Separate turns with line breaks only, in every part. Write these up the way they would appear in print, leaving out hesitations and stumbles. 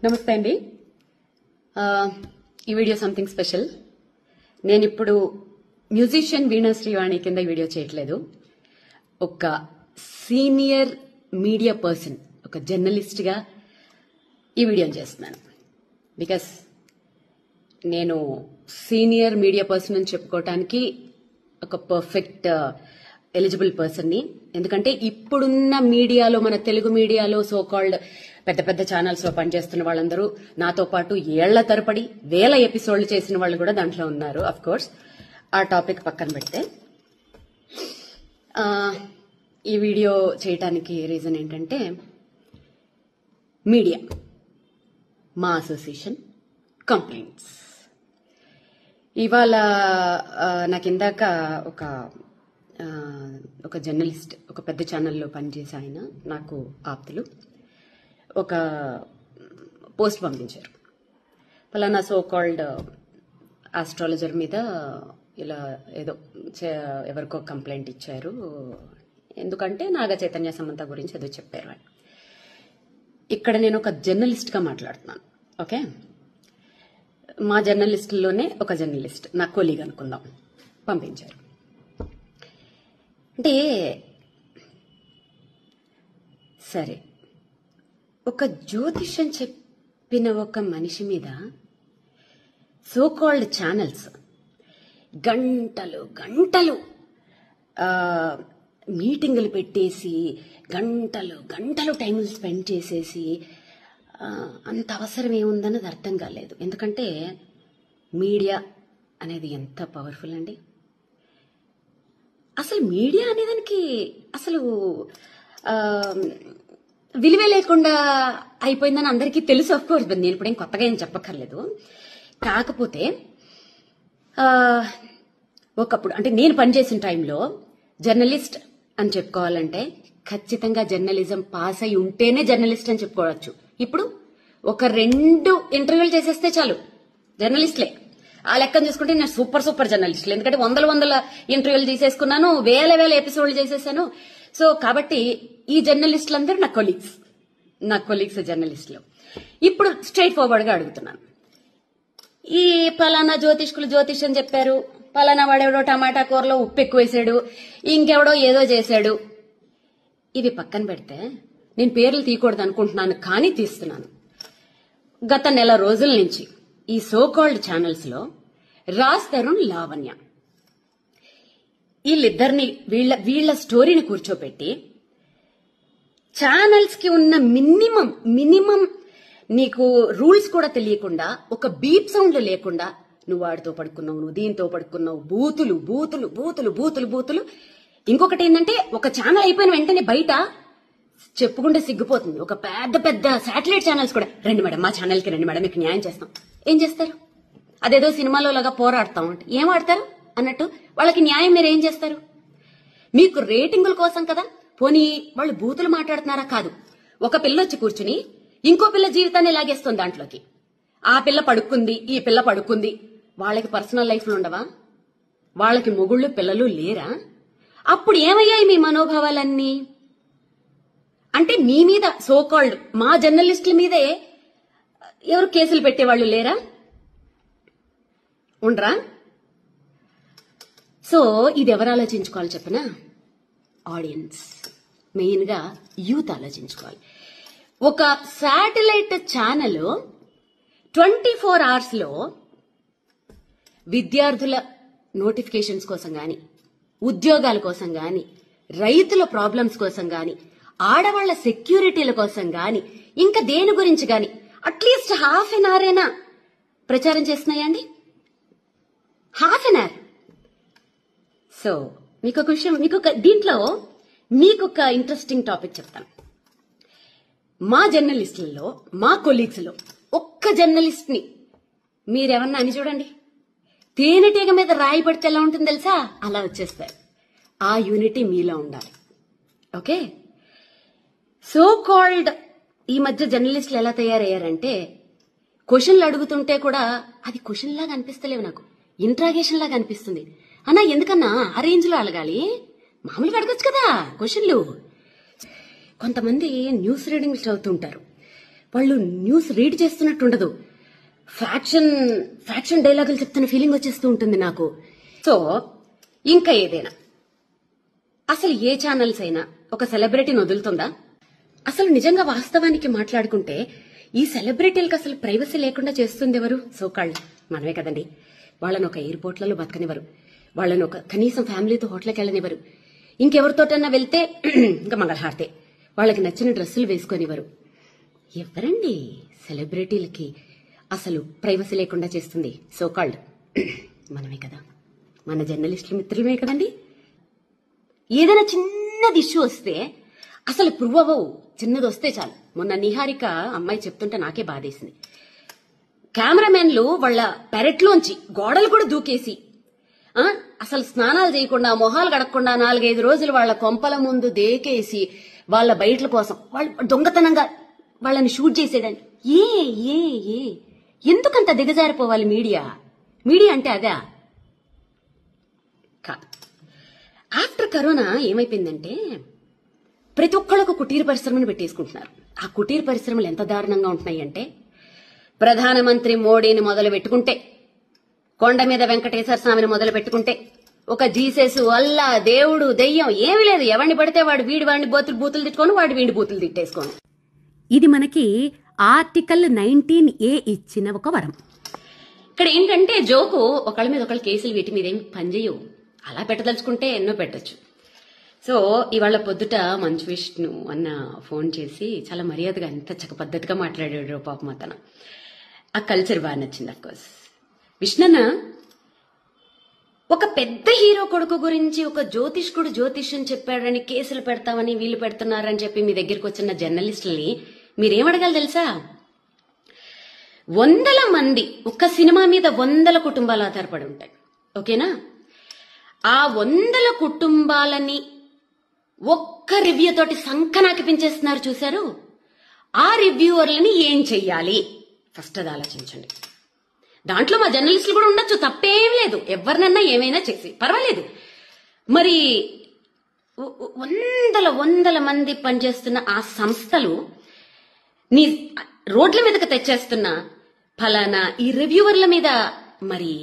నమస్తే అండి. ఈ వీడియో సంథింగ్ స్పెషల్. నేను ఇప్పుడు మ్యూజిషియన్ వీణా శ్రీవాణి కింద వీడియో చేయట్లేదు. ఒక సీనియర్ మీడియా పర్సన్, ఒక జర్నలిస్ట్ గా ఈ వీడియోని చేస్తున్నాను. బికాస్ నేను సీనియర్ మీడియా పర్సన్ అని చెప్పుకోవటానికి ఒక పర్ఫెక్ట్ ఎలిజిబుల్ పర్సన్ని. ఎందుకంటే ఇప్పుడున్న మీడియాలో, మన తెలుగు మీడియాలో సో కాల్డ్ పెద్ద పెద్ద ఛానల్స్ లో పనిచేస్తున్న వాళ్ళందరూ నాతో పాటు ఏళ్ల తరపడి వేల ఎపిసోడ్లు చేసిన వాళ్ళు కూడా దాంట్లో ఉన్నారు. అఫ్ కోర్స్ ఆ టాపిక్ పక్కన పెడితే ఈ వీడియో చేయటానికి రీజన్ ఏంటంటే, మీడియా, మా అసోసియేషన్ కంప్లైంట్స్. ఇవాళ నాకు ఇందాక ఒక జర్నలిస్ట్, ఒక పెద్ద ఛానల్లో పనిచేసే ఆయన, నాకు ఆప్తులు, ఒక పోస్ట్ పంపించారు. పలానా సో కాల్డ్ ఆస్ట్రాలజర్ మీద ఇలా ఏదో ఎవరికో కంప్లైంట్ ఇచ్చారు, ఎందుకంటే నాగ చైతన్య సమంత గురించి ఏదో చెప్పారు అని. ఇక్కడ నేను ఒక జర్నలిస్ట్ గా మాట్లాడుతున్నాను. ఓకే, మా జర్నలిస్టుల్లోనే ఒక జర్నలిస్ట్, నా కొలీగ్ అనుకుందాం, పంపించారు. అంటే సరే, ఒక జ్యోతిష్యం చెప్పిన ఒక మనిషి మీద సో కాల్డ్ ఛానల్స్ గంటలు గంటలు మీటింగులు పెట్టేసి గంటలు గంటలు టైం స్పెండ్ చేసేసి అంత అవసరం ఏముందన్నది అర్థం కాలేదు. ఎందుకంటే మీడియా అనేది ఎంత పవర్ఫుల్ అండి. అసలు మీడియా అనేదానికి అసలు విలువే లేకుండా అయిపోయిందని అందరికీ తెలుసు. ఆఫ్ కోర్స్ నేను ఇప్పుడేం కొత్తగా ఏం చెప్పక్కర్లేదు. కాకపోతే ఒకప్పుడు, అంటే నేను పనిచేసిన టైంలో జర్నలిస్ట్ అని చెప్పుకోవాలంటే ఖచ్చితంగా జర్నలిజం పాస్ అయి ఉంటేనే జర్నలిస్ట్ అని చెప్పుకోవచ్చు. ఇప్పుడు ఒక 2 ఇంటర్వ్యూలు చేసేస్తే చాలు జర్నలిస్ట్లే. ఆ లెక్కను చూసుకుంటే నేను సూపర్ జర్నలిస్టులు. ఎందుకంటే వందల ఇంటర్వ్యూలు చేసేసుకున్నాను, వేల ఎపిసోడ్లు చేసేసాను. సో కాబట్టి ఈ జర్నలిస్టులందరూ నా కొలీగ్స్ జర్నలిస్టులు. ఇప్పుడు స్ట్రైట్ ఫార్వర్డ్ గా అడుగుతున్నాను, ఈ పలానా జ్యోతిష్యం చెప్పారు, పలానా వాడెవడో టమాటా కూరలో ఉప్పు ఎక్కువ వేసాడు, ఇంకెవడో ఏదో చేశాడు, ఇవి పక్కన పెడితే, నేను పేర్లు తీయకూడదు అనుకుంటున్నాను కానీ తీస్తున్నాను. గత నెల రోజుల నుంచి ఈ సో కాల్డ్ ఛానల్స్ లో రాజ్ తరుణ్, లావణ్య, వీళ్ళిద్దరిని వీళ్ళ స్టోరీని కూర్చోపెట్టి ఛానల్స్ కి ఉన్న మినిమం నీకు రూల్స్ కూడా తెలియకుండా, ఒక బీప్ సౌండ్ లేకుండా, నువ్వు వాడితో పడుకున్నావు, నువ్వు దీంతో పడుకున్నావు, బూతులు. ఇంకొకటి ఏంటంటే, ఒక ఛానల్ అయిపోయిన వెంటనే బయట చెప్పుకుంటే సిగ్గుపోతుంది, ఒక పెద్ద శాటిలైట్ ఛానల్స్ కూడా, రండి మేడం మా ఛానల్ కి రండి మేడం, మీకు న్యాయం చేస్తాం. ఏం చేస్తారు? అదేదో సినిమాలో లాగా పోరాడతాం అంటే ఏం ఆడతారు అన్నట్టు వాళ్ళకి న్యాయం మీరు ఏం చేస్తారు? మీకు రేటింగుల కోసం కదా. పోనీ వాళ్ళు బూతులు మాట్లాడుతున్నారా? కాదు. ఒక పిల్ల వచ్చి కూర్చుని ఇంకో పిల్ల జీవితాన్ని లాగేస్తుంది దాంట్లోకి. ఆ పిల్ల పడుకుంది, ఈ పిల్ల పడుకుంది. వాళ్ళకి పర్సనల్ లైఫ్లు ఉండవా? వాళ్ళకి మొగుళ్ళు పిల్లలు లేరా? అప్పుడు ఏమయ్యాయి మీ మనోభావాలన్నీ? అంటే మీ మీద సో కాల్డ్ మా జర్నలిస్టుల మీదే ఎవరు కేసులు పెట్టేవాళ్ళు లేరా? ఉండరా? సో ఇది ఎవరు ఆలోచించుకోవాలి చెప్పనా? ఆడియన్స్, మెయిన్ గా యూత్ ఆలోచించుకోవాలి. ఒక శాటిలైట్ ఛానల్ 24 hours లో విద్యార్థుల నోటిఫికేషన్స్ కోసం గాని, ఉద్యోగాల కోసం గాని, రైతుల ప్రాబ్లమ్స్ కోసం గాని, ఆడవాళ్ల సెక్యూరిటీల కోసం గాని, ఇంకా దేని గురించి గాని అట్లీస్ట్ ½ an hour అయినా ప్రచారం చేస్తున్నాయండి. ½ an hour. సో మీకొక విషయం, దీంట్లో మీకొక ఇంట్రెస్టింగ్ టాపిక్ చెప్తాను. మా జర్నలిస్టులలో, మా కొలీగ్స్ లో ఒక్క జర్నలిస్ట్ ని మీరేమన్నా అని చూడండి, తేనెటీగ మీద రాయి పడితే ఎలా ఉంటుంది తెలుసా? అలా వచ్చేస్తారు. ఆ యూనిటీ మీలో ఉండాలి. ఓకే, సో కాల్డ్ ఈ మధ్య జర్నలిస్టులు ఎలా తయారయ్యారంటే, క్వశ్చన్లు అడుగుతుంటే కూడా అది క్వశ్చన్ లాగా అనిపిస్తలేవు, నాకు ఇంట్రాగేషన్ లాగా అనిపిస్తుంది. అన్నా ఎందుకన్నా ఆ రేంజ్ లో అడగాలి? మామూలుగా అడగచ్చు కదా క్వశ్చన్లు. కొంతమంది న్యూస్ రీడింగ్స్ చదువుతుంటారు, వాళ్ళు న్యూస్ రీడ్ చేస్తున్నట్టుండదు. ఫ్యాక్షన్ డైలాగులు చెప్తున్న ఫీలింగ్ వచ్చేస్తూ ఉంటుంది నాకు. సో ఇంకా ఏదైనా అసలు ఏ ఛానల్స్ అయినా ఒక సెలబ్రిటీని వదులుతుందా? అసలు నిజంగా వాస్తవానికి మాట్లాడుకుంటే ఈ సెలబ్రిటీలకు అసలు ప్రైవసీ లేకుండా చేస్తుంది ఎవరు? సోకాళ్ళు మనమే కదండి. వాళ్ళని ఒక ఎయిర్పోర్ట్లలో బతకనివ్వరు, వాళ్ళని ఒక కనీసం ఫ్యామిలీతో హోటల్కి వెళ్ళనివ్వరు, ఇంకెవరితోటన్నా వెళ్తే ఇంకా మంగళహారతే, వాళ్ళకి నచ్చిన డ్రెస్సులు వేసుకొనివ్వరు. ఎవరండి సెలబ్రిటీలకి అసలు ప్రైవసీ లేకుండా చేస్తుంది? సోకాల్డ్ మనమే కదా, మన జర్నలిస్టుల మిత్రులమే కదండి. ఏదైనా చిన్నది ఇష్యూ వస్తే అసలు ప్రూవ్ అవ్వవు, చిన్నది వస్తే చాలు. మొన్న నిహారిక అమ్మాయి చెప్తుంటే నాకే బాధేసింది. కెమెరామెన్లు వాళ్ళ పెరట్లోంచి గోడలు కూడా దూకేసి అసలు స్నానాలు చేయకుండా మొహాలు కడగకుండా 4-5 రోజులు వాళ్ళ కొంపల ముందు దేకేసి వాళ్ళ బయటల కోసం వాళ్ళు దొంగతనంగా వాళ్ళని షూట్ చేసేయడానికి. ఏ ఎందుకంత దిగజారిపోవాలి మీడియా అంటే అదా? కాదు. ఆఫ్టర్ కరోనా ఏమైపోయిందంటే ప్రతి ఒక్కళ్ళకు కుటీర పరిశ్రమను పెట్టేసుకుంటున్నారు. ఆ కుటీర పరిశ్రమలు ఎంత దారుణంగా ఉంటున్నాయి అంటే, ప్రధానమంత్రి మోడీని మొదలు పెట్టుకుంటే, కొండ మీద వెంకటేశ్వర స్వామిని మొదలు పెట్టుకుంటే, ఒక జీసస్, అల్లా, దేవుడు, దెయ్యం ఏమీ లేదు. ఎవరిని పడితే వాడు వాడిని బూతులు తిట్టుకోను, వాడు వీడి బూతులు తిట్టేసుకోను. ఇది మనకి ఆర్టికల్ 19A ఇచ్చిన ఒక వరం. ఇక్కడ ఏంటంటే జోకు, ఒకళ్ళ మీద ఒకళ్ళు కేసులు వీటి మీద ఏం పనిచేయవు. అలా పెట్టదలుచుకుంటే ఎన్నో పెట్టచ్చు. సో ఇవాళ పొద్దుట మంచు విష్ణు అన్న ఫోన్ చేసి చాలా మర్యాదగా ఎంత చక్క పద్ధతిగా మాట్లాడాడు పాపం అతను. ఆ కల్చర్ బాగా నచ్చింది. అఫ్కోర్స్ విష్ణన్న ఒక పెద్ద హీరో కొడుకు గురించి ఒక జ్యోతిష్కుడు జ్యోతిష్యం చెప్పాడని కేసులు పెడతామని వీళ్ళు పెడుతున్నారని చెప్పి మీ దగ్గరికి వచ్చిన జర్నలిస్టులని మీరేమడగాలి తెలుసా? 100 మంది, ఒక్క సినిమా మీద 100 కుటుంబాలు ఆధారపడి ఉంటాయి. ఓకేనా? ఆ 100 కుటుంబాలని ఒక్క రివ్యూ తోటి సంకనాకి పెంచేస్తున్నారు చూశారు. ఆ రివ్యూవర్లని ఏం చెయ్యాలి ఫస్ట్ అది ఆలోచించండి. దాంట్లో మా జర్నలిస్టులు కూడా ఉండొచ్చు, తప్పేం లేదు. ఎవరినన్నా ఏమైనా చేసి పర్వాలేదు. మరి 100 మంది పనిచేస్తున్న ఆ సంస్థలు నీ రోడ్ల మీదకి తెచ్చేస్తున్న ఫలానా ఈ రివ్యూవర్ల మీద మరి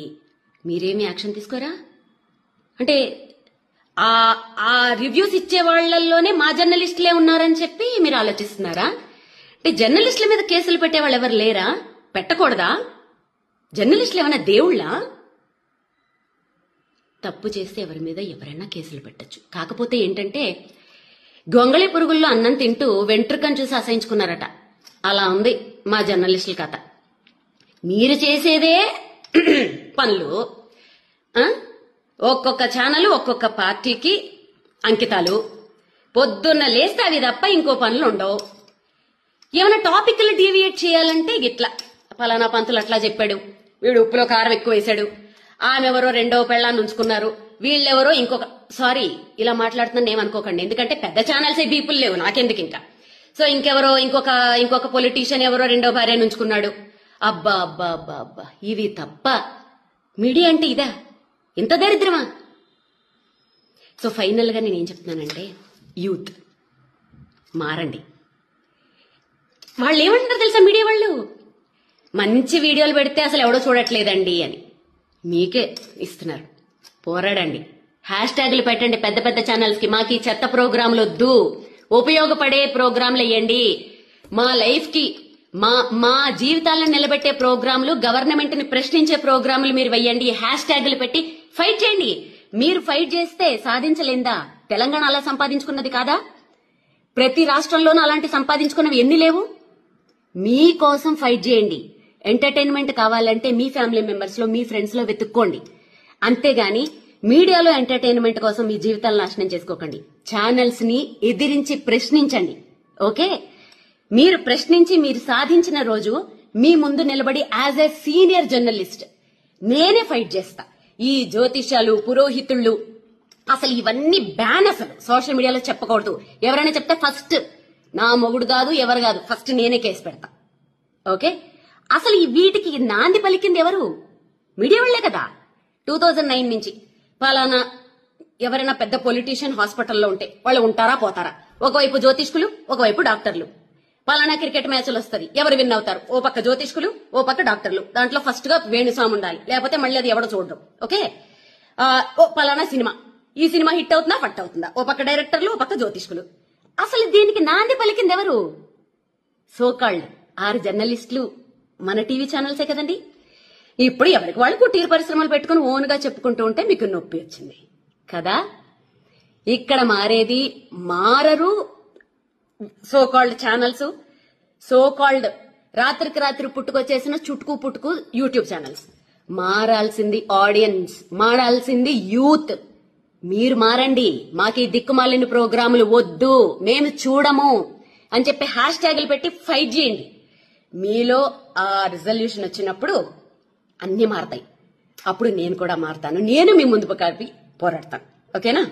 మీరేమి యాక్షన్ తీసుకోరా? అంటే ఆ రివ్యూస్ ఇచ్చే వాళ్లలోనే మా జర్నలిస్టులే ఉన్నారని చెప్పి మీరు ఆలోచిస్తున్నారా? అంటే జర్నలిస్టుల మీద కేసులు పెట్టే వాళ్ళు ఎవరు లేరా? పెట్టకూడదా? జర్నలిస్టులు ఏమైనా దేవుళ్ళా? తప్పు చేస్తే ఎవరి మీద ఎవరైనా కేసులు పెట్టచ్చు. కాకపోతే ఏంటంటే గొంగళి పురుగుల్లో అన్నం తింటూ వెంట్రుకను చూసి అసహించుకున్నారట. అలా ఉంది మా జర్నలిస్టుల కథ. మీరు చేసేదే పనులు, ఒక్కొక్క ఛానల్ ఒక్కొక్క పార్టీకి అంకితాలు. పొద్దున్న లేస్తే అవి తప్ప ఇంకో పనులు ఉండవు. ఏమైనా టాపిక్లు డీవియేట్ చేయాలంటే గిట్లా ఫలానా పంతులు అట్లా చెప్పాడు, వీడు ఉప్పులో కారం ఎక్కువ వేశాడు, ఆమెవరో 2వ పెళ్ళాన్ని ఉంచుకున్నారు, వీళ్ళెవరో ఇంకొక. సారీ ఇలా మాట్లాడుతున్నాను ఏమనుకోకండి, ఎందుకంటే పెద్ద ఛానల్స్ బీపుల్ లేవు నాకెందుకు ఇంకా. సో ఇంకెవరో ఇంకొక పొలిటీషియన్ ఎవరో 2వ భార్యను ఉంచుకున్నాడు. అబ్బా అబ్బా అబ్బా అబ్బా, ఇవి తప్ప మీడియా అంటే ఇదా? ఇంత దరిద్రమా? సో ఫైనల్ గా నేనేం చెప్తున్నానంటే, యూత్ మారండి. వాళ్ళు ఏమంటారు తెలుసా మీడియా వాళ్ళు? మంచి వీడియోలు పెడితే అసలు ఎవడో చూడట్లేదండి అని. మీకే ఇస్తున్నారు, పోరాడండి. హ్యాష్ట్యాగులు పెట్టండి పెద్ద పెద్ద ఛానల్స్ కి. మాకు ఈ చెత్త ప్రోగ్రాంలు వద్దు, ఉపయోగపడే ప్రోగ్రాంలు వేయండి. మా లైఫ్ కి మా జీవితాలను నిలబెట్టే ప్రోగ్రాంలు, గవర్నమెంట్ ని ప్రశ్నించే ప్రోగ్రాంలు మీరు వెయ్యండి. హ్యాష్ట్యాగులు పెట్టి ఫైట్ చేయండి. మీరు ఫైట్ చేస్తే సాధించలేందా? తెలంగాణ అలా సంపాదించుకున్నది కాదా? ప్రతి రాష్ట్రంలోనూ అలాంటి సంపాదించుకున్నవి ఎన్ని లేవు? మీకోసం ఫైట్ చేయండి. ఎంటర్టైన్మెంట్ కావాలంటే మీ ఫ్యామిలీ మెంబర్స్ లో, మీ ఫ్రెండ్స్ లో వెతుక్కోండి. అంతేగాని మీడియాలో ఎంటర్టైన్మెంట్ కోసం మీ జీవితాలు నాశనం చేసుకోకండి. ఛానల్స్ ని ఎదిరించి ప్రశ్నించండి. ఓకే? మీరు ప్రశ్నించి మీరు సాధించిన రోజు మీ ముందు నిలబడి యాజ్ ఎ సీనియర్ జర్నలిస్ట్ నేనే ఫైట్ చేస్తా. ఈ జ్యోతిష్యాలు, పురోహితుళ్ళు, అసలు ఇవన్నీ బ్యాన్. అసలు సోషల్ మీడియాలో చెప్పకూడదు. ఎవరైనా చెప్తే ఫస్ట్ నా మొగుడు కాదు, ఎవరు కాదు, ఫస్ట్ నేనే కేసు పెడతా. ఓకే? అసలు ఈ వీటికి నాంది పలికింది ఎవరు? మీడియా వాళ్లే కదా. 2009 నుంచి పలానా ఎవరైనా పెద్ద పొలిటీషియన్ హాస్పిటల్లో ఉంటే వాళ్ళు ఉంటారా పోతారా? ఒకవైపు జ్యోతిష్కులు, ఒకవైపు డాక్టర్లు. పలానా క్రికెట్ మ్యాచ్లు వస్తుంది, ఎవరు విన్ అవుతారు? ఓ పక్క జ్యోతిష్కులు, ఓ పక్క డాక్టర్లు. దాంట్లో ఫస్ట్ గా వేణుస్వామి ఉండాలి, లేకపోతే మళ్ళీ అది ఎవడో చూడడం. ఓకే, ఓ పలానా సినిమా, ఈ సినిమా హిట్ అవుతుందా ఫట్ అవుతుందా? ఓ పక్క డైరెక్టర్లు, ఓ పక్క జ్యోతిష్కులు. అసలు దీనికి నాంది పలికింది ఎవరు? సోకాల్డ్ 6 జర్నలిస్టులు, మన టీవీ ఛానల్సే కదండి. ఇప్పుడు ఎవరికి వాళ్ళు కుటీర పరిశ్రమలు పెట్టుకుని ఓన్ గా చెప్పుకుంటూ ఉంటే మీకు నొప్పి వచ్చింది కదా. ఇక్కడ మారేది మారరు సోకాల్డ్ ఛానల్స్, సోకాల్డ్ రాత్రికి రాత్రి పుట్టుకొచ్చేసిన చుట్టుకు పుట్టుకు యూట్యూబ్ ఛానల్స్. మారాల్సింది ఆడియన్స్, మారాల్సింది యూత్. మీరు మారండి. మాకు ఈ దిక్కుమాలిన ప్రోగ్రాములు వద్దు, మేము చూడము అని చెప్పి హ్యాష్ ట్యాగులు పెట్టి ఫైట్ చేయండి. మీలో ఆ రిజల్యూషన్ వచ్చినప్పుడు అన్ని మారతాయి. అప్పుడు నేను కూడా మారతాను, నేను మీ ముందు కలిపి పోరాడతాను. ఓకేనా?